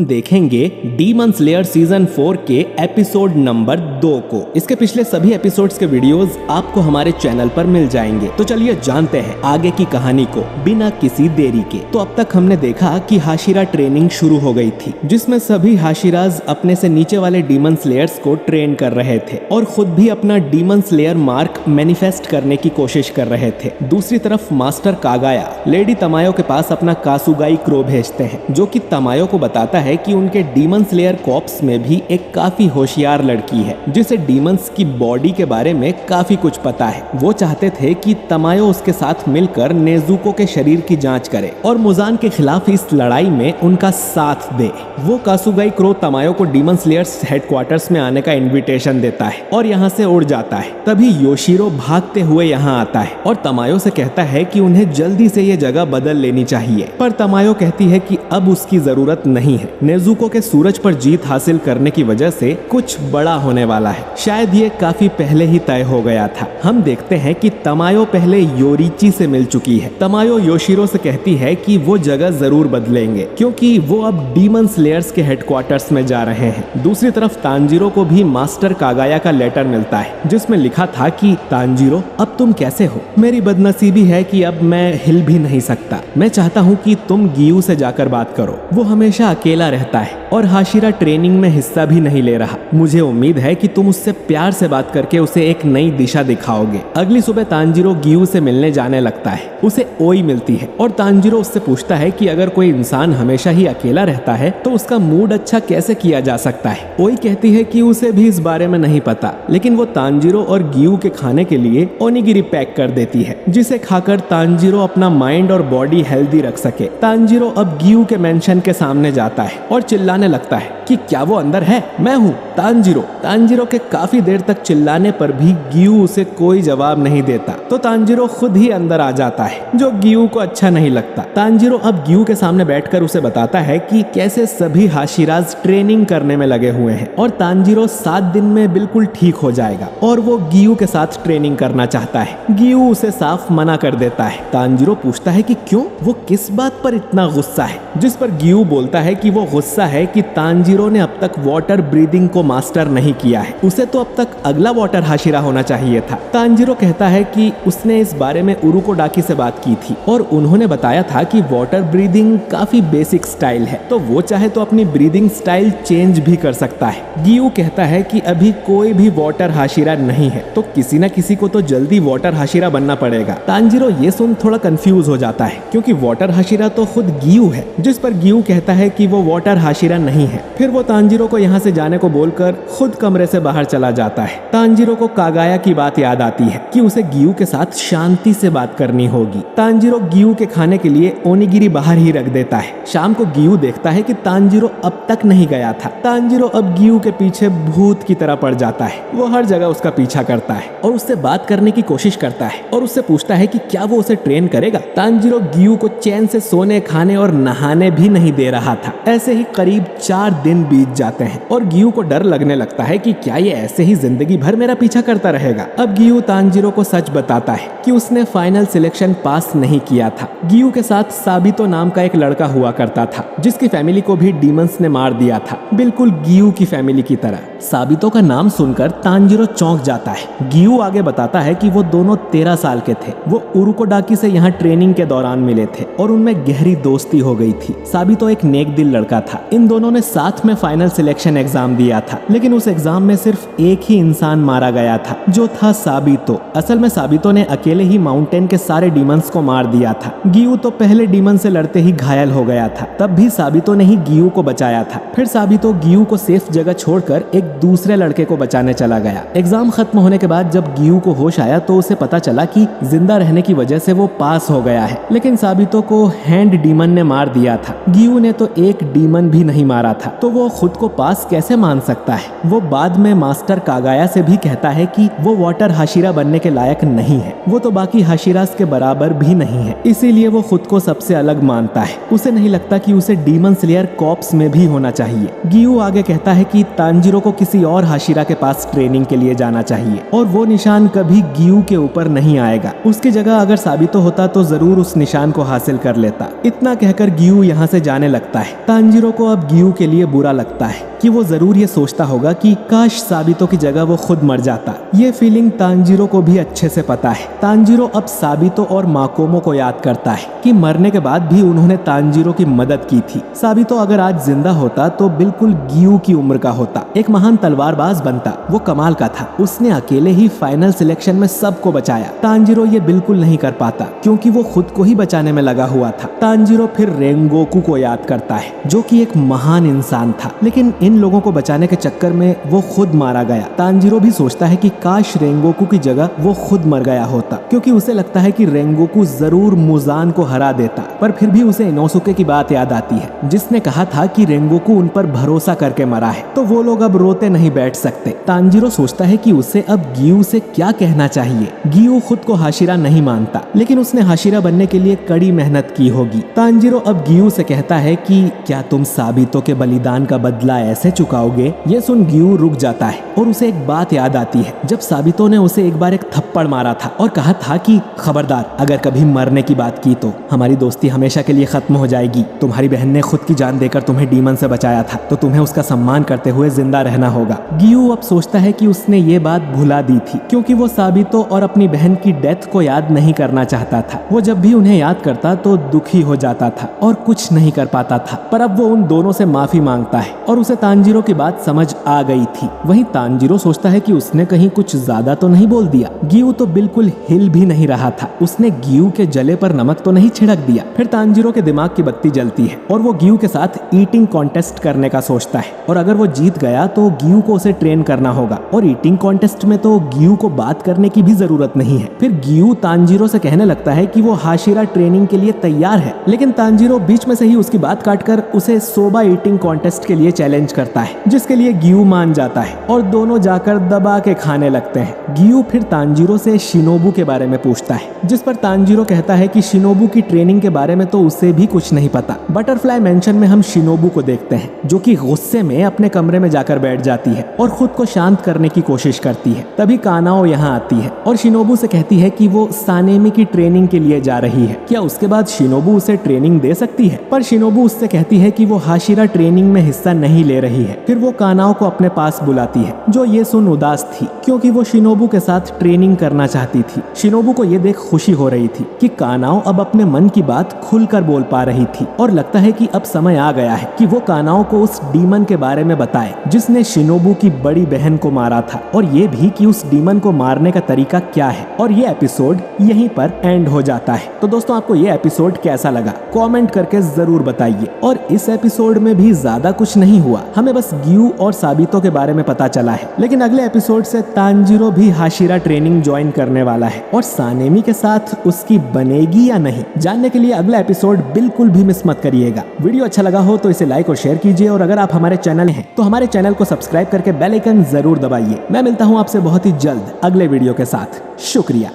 देखेंगे demon slayer season 4 के episode number 2 को। इसके पिछले सभी एपिसोड्स के वीडियोस आपको हमारे चैनल पर मिल जाएंगे। तो चलिए जानते हैं आगे की कहानी को बिना किसी देरी के। तो अब तक हमने देखा कि हाशिरा ट्रेनिंग शुरू हो गई थी, जिसमें सभी हाशिराज अपने से नीचे वाले डीमन स्लेयर्स को ट्रेन कर रहे थे और खुद भी अपना डीमन स्लेयर मार्क मैनिफेस्ट करने की कोशिश कर रहे थे। दूसरी तरफ मास्टर कागाया लेडी तमायो के पास अपना कासुगाई क्रो भेजते हैं, जो कि तमायो को बताता है कि उनके डीमन स्लेयर कॉर्प्स में भी एक काफी होशियार लड़की है, जिसे डीमंस की बॉडी के बारे में काफी कुछ पता है। वो चाहते थे कि तमायो उसके साथ मिलकर नेजुको के शरीर की जांच करे और मुजान के खिलाफ इस लड़ाई में उनका साथ दे। वो कासुगाई क्रो तमायो को डीमन स्लेयर्स हेडक्वार्टर्स में आने का इन्विटेशन देता है और यहाँ से उड़ जाता है। तभी योशिरो भागते हुए यहाँ आता है और तमायो से कहता है कि उन्हें जल्दी से ये जगह बदल लेनी चाहिए, पर तमायो कहती है कि अब उसकी जरूरत नहीं है। नेजुको के सूरज पर जीत हासिल करने की वजह से कुछ बड़ा होने वाला है, शायद ये काफी पहले ही तय हो गया था। हम देखते हैं कि तमायो पहले योरिची से मिल चुकी है। तमायो योशिरो से कहती है कि वो जगह जरूर बदलेंगे क्योंकि वो अब डीमन स्लेयर्स के हेडक्वार्टर्स में जा रहे हैं। दूसरी तरफ तांजीरो को भी मास्टर कागाया का लेटर मिलता है, जिसमें लिखा था कि तांजीरो अब तुम कैसे हो? मेरी बदनसीबी है कि अब मैं हिल भी नहीं सकता। मैं चाहता हूँ कि तुम गियू से जाकर बात करो। वो हमेशा अकेला रहता है और हाशिरा ट्रेनिंग में हिस्सा भी नहीं ले रहा। मुझे उम्मीद है कि तुम उससे प्यार से बात करके उसे एक नई दिशा दिखाओगे। अगली सुबह तांजीरो गियू से मिलने जाने लगता है। उसे ओई मिलती है और तांजीरो उससे पूछता है कि अगर कोई इंसान हमेशा ही अकेला रहता है तो उसका मूड अच्छा कैसे किया जा सकता है। ओई कहती है कि उसे भी इस बारे में नहीं पता, लेकिन वो तांजीरो और गियू के खाने के लिए ओनिगिरी पैक कर देती है, जिसे खाकर तांजीरो अपना माइंड और बॉडी हेल्दी रख सके। तांजीरो अब गियू के मेंशन के सामने जाता है और चिल्लाने लगता है कि क्या वो अंदर है? मैं हूँ तांजीरो। तांजीरो के काफी देर तक चिल्लाने पर भी गियू उसे कोई जवाब नहीं देता, तो तांजीरो खुद ही अंदर आ जाता है, जो गियू को अच्छा नहीं लगता। तांजीरो अब गियू के सामने बैठकर उसे बताता है कि कैसे सभी हाशिराज ट्रेनिंग करने में लगे हुए हैं और तांजीरो 7 दिन में बिल्कुल ठीक हो जाएगा और वो गियू के साथ ट्रेनिंग करना चाहता है। गियू उसे साफ मना कर देता है। तांजीरो पूछता है कि क्यों, वो किस बात पर इतना गुस्सा है, जिस पर गियू बोलता है कि वो गुस्सा है कि तांजीरो ने अब तक वाटर ब्रीदिंग को मास्टर नहीं किया है। उसे तो अब तक अगला वाटर हाशिरा होना चाहिए था। तांजीरो कहता है कि उसने इस बारे में उरुकोडाकी से बात की थी और उन्होंने बताया था कि वाटर ब्रीदिंग काफी बेसिक स्टाइल है, तो वो चाहे तो अपनी ब्रीदिंग स्टाइल चेंज भी कर सकता है। गियू कहता है कि अभी कोई भी वाटर हाशिरा नहीं है, तो किसी न किसी को तो जल्दी वाटर हाशिरा बनना पड़ेगा। तांजीरो ये सुन थोड़ा कंफ्यूज हो जाता है, क्योंकि वाटर हाशिरा तो खुद गियू है, जिस पर गियू कहता है कि वो वाटर हाशिरा नहीं है। फिर वो तांजीरो को यहाँ से जाने को बोलकर खुद कमरे से बाहर चला जाता है। तांजीरो को कागाया की बात याद आती है कि उसे गियू के साथ शांति से बात करनी होगी। तांजीरो गियू के खाने के लिए ओनिगिरी बाहर ही रख देता है। शाम को गियू देखता है कि तांजीरो अब तक नहीं गया था। तांजीरो अब गियू के पीछे भूत की तरह पड़ जाता है। वो हर जगह उसका पीछा करता है और उससे बात करने की कोशिश करता है और उससे पूछता है कि क्या वो उसे ट्रेन करेगा। तांजीरो गियू को चैन से सोने, खाने और नहाने भी नहीं दे रहा था। ऐसे ही करीब 4 दिन बीत जाते हैं और गियू को डर लगने लगता है कि क्या ये ऐसे ही जिंदगी भर मेरा पीछा करता रहेगा। अब गियू तांजीरो को सच बताता है कि उसने फाइनल सिलेक्शन पास नहीं किया था। गियू के साथ साबितो नाम का एक लड़का हुआ करता था, जिसकी फैमिली को भी डीमंस ने मार दिया था, बिल्कुल गियू की फैमिली की तरह। साबितो का नाम सुनकर तांजीरो चौंक जाता है। गियू आगे बताता है कि वो दोनों 13 साल के थे। वो उरुकोडाकी से यहाँ ट्रेनिंग के दौरान मिले थे और उनमें गहरी दोस्ती हो गई थी। साबितो एक नेक दिल लड़का था। इन दोनों ने साथ में फाइनल सिलेक्शन एग्जाम दिया था, लेकिन उस एग्जाम में सिर्फ एक ही इंसान मारा गया था, जो था साबितो। असल में साबितो ने अकेले ही माउंटेन के सारे डीमंस को मार दिया था। गियू तो पहले डीमन से लड़ते ही घायल हो गया था, तब भी साबितो ने ही गियू को बचाया था। फिर साबितो गियू को सेफ जगह छोड़कर एक दूसरे लड़के को बचाने चला गया। एग्जाम खत्म होने के बाद जब गियू को होश आया तो उसे पता चला कि जिंदा रहने की वजह से वो पास हो गया है, लेकिन साबितो को हैंड डीमन ने मार दिया था। गियू ने तो एक डीमन भी नहीं मारा था, तो वो खुद को पास कैसे मान सकता है। वो बाद में मास्टर कागाया से भी कहता है कि वो वाटर हाशिरा बनने के लायक नहीं है, वो तो बाकी हाशिरास के बराबर भी नहीं है, इसीलिए वो खुद को सबसे अलग मानता है। उसे नहीं लगता कि उसे डीमन स्लेयर कॉर्प्स में भी होना चाहिए। गियू आगे कहता है कि तांजिरो को किसी और हाशिरा के पास ट्रेनिंग के लिए जाना चाहिए और वो निशान कभी गियू के ऊपर नहीं आएगा। उसकी जगह अगर साबितो होता तो जरूर उस निशान को हासिल कर लेता। इतना कहकर गियू यहाँ से जाने लगता है। तांजिरो को अब गियू के लिए बुरा लगता है कि वो जरूर ये सोचता होगा कि काश साबितो की जगह वो खुद मर जाता। ये फीलिंग तांजिरो को भी अच्छे से पता है। तांजिरो अब साबितो और माकोमो को याद करता है कि मरने के बाद भी उन्होंने तांजिरो की मदद की थी। साबितो अगर आज जिंदा होता तो बिल्कुल गियू की उम्र का होता, एक महान तलवारबाज बनता। वो कमाल का था, उसने अकेले ही फाइनल सिलेक्शन में सबको बचाया। तांजिरो ये बिल्कुल नहीं कर पाता क्योंकि वो खुद को ही बचाने में लगा हुआ था। तांजिरो फिर रेंगोकू को याद करता है जो कि एक महान इंसान था, लेकिन इन लोगों को बचाने के चक्कर में वो खुद मारा गया। तांजिरो भी सोचता है कि काश रेंगोकू की जगह वो खुद मर गया होता, क्योंकि उसे लगता है कि रेंगोकू जरूर मुजान को हरा देता। पर फिर भी उसे इनोसुके की बात याद आती है जिसने कहा था कि रेंगोकू उन पर भरोसा करके मरा है, तो वो लोग अब रोते नहीं बैठ सकते। तांजिरो सोचता है कि उसे अब गियू से क्या कहना चाहिए। गियू खुद को हाशिरा नहीं मानता, लेकिन उसने हाशिरा बनने के लिए कड़ी मेहनत की होगी। तांजिरो अब गियू से कहता है कि क्या तुम साबितो के बलिदान का बदला ऐसे चुकाओगे। ये सुन गियू रुक जाता है और उसे एक बात याद आती है जब साबितो ने उसे एक बार एक थप्पड़ मारा था और कहा था कि खबरदार, अगर कभी मरने की बात की तो हमारी दोस्ती हमेशा के लिए खत्म हो जाएगी। तुम्हारी बहन ने खुद की जान देकर तुम्हें डीमन से बचाया था, तो तुम्हें उसका सम्मान करते हुए जिंदा रहना होगा। गियू अब सोचता है कि उसने ये बात भुला दी थी क्योंकि वो साबितो और अपनी बहन की डेथ को याद नहीं करना चाहता था। वो जब भी उन्हें याद करता तो दुखी हो जाता था और कुछ नहीं कर पाता था। पर अब वो उन दोनों से माफी मांगता है और उसे तांजिरो की बात समझ आ गई थी। वहीं तांजिरो सोचता है कि उसने कहीं कुछ ज्यादा तो नहीं बोल दिया। गियू तो बिल्कुल हिल भी नहीं रहा था, उसने गियू के जले पर नमक तो नहीं छिड़क दिया। फिर तांजिरो के दिमाग की बत्ती जलती है और वो गियू के साथ ईटिंग कॉन्टेस्ट करने का सोचता है और अगर वो जीत गया तो गियू को उसे ट्रेन करना होगा और ईटिंग कॉन्टेस्ट में तो गियू को बात करने की भी जरूरत नहीं है। फिर गियू तांजिरो से कहने लगता है कि वो हाशिरा ट्रेनिंग के लिए तैयार है, लेकिन तांजिरो बीच में से ही उसकी बात काटकर उसे सोबा ईटिंग कॉन्टेस्ट के लिए चैलेंज करता है, जिसके लिए गियू मान जाता है और दोनों जाकर दबा के खाने लगते हैं। गियू फिर तांजिरो से शिनोबू के बारे में पूछता है, जिस पर तांजिरो कहता है कि शिनोबू की ट्रेनिंग के बारे में तो उसे भी कुछ नहीं पता। बटरफ्लाई मेंशन में हम शिनोबू को देखते हैं जो कि गुस्से में अपने कमरे में जाकर बैठ जाती है और खुद को शांत करने की कोशिश करती है। तभी कानाओ यहाँ आती है और शिनोबू से कहती है कि वो सानेमी की ट्रेनिंग के लिए जा रही है। क्या उसके बाद शिनोबू उसे ट्रेनिंग दे सकती है? पर शिनोबू उससे कहती है कि वो हाशिरा ट्रेनिंग में हिस्सा नहीं ले रही है। फिर वो कानाओ को अपने पास बुलाती है जो ये सुन उदास थी क्योंकि वो शिनोबू के साथ ट्रेनिंग करना चाहती थी। शिनोबू को ये देख खुशी हो रही थी कि कानाओ अब अपने मन की बात खुलकर बोल पा रही थी और लगता है कि अब समय आ गया है कि वो कानाओ को उस डीमन के बारे में बताए जिसने शिनोबू की बड़ी बहन को मारा था और ये भी कि उस डीमन को मारने का तरीका क्या है। और ये एपिसोड यहीं पर एंड हो जाता है। तो दोस्तों, आपको ये एपिसोड कैसा लगा कमेंट करके जरूर बताइए। और इस एपिसोड में भी ज्यादा कुछ नहीं हुआ, हमें बस गियू और साबितो के बारे में पता चला है, लेकिन अगले एपिसोड से तांजिरो भी हाशिरा ट्रेनिंग ज्वाइन करने वाला है और सानेमी के साथ उसकी बनेगी या नहीं, जानने के लिए अगला एपिसोड बिल्कुल भी मिस मत करिएगा। वीडियो अच्छा लगा हो तो इसे लाइक और शेयर कीजिए और अगर आप हमारे चैनल हैं तो हमारे चैनल को सब्सक्राइब करके बेल आइकन जरूर दबाइए। मैं मिलता हूं आपसे बहुत ही जल्द अगले वीडियो के साथ। शुक्रिया।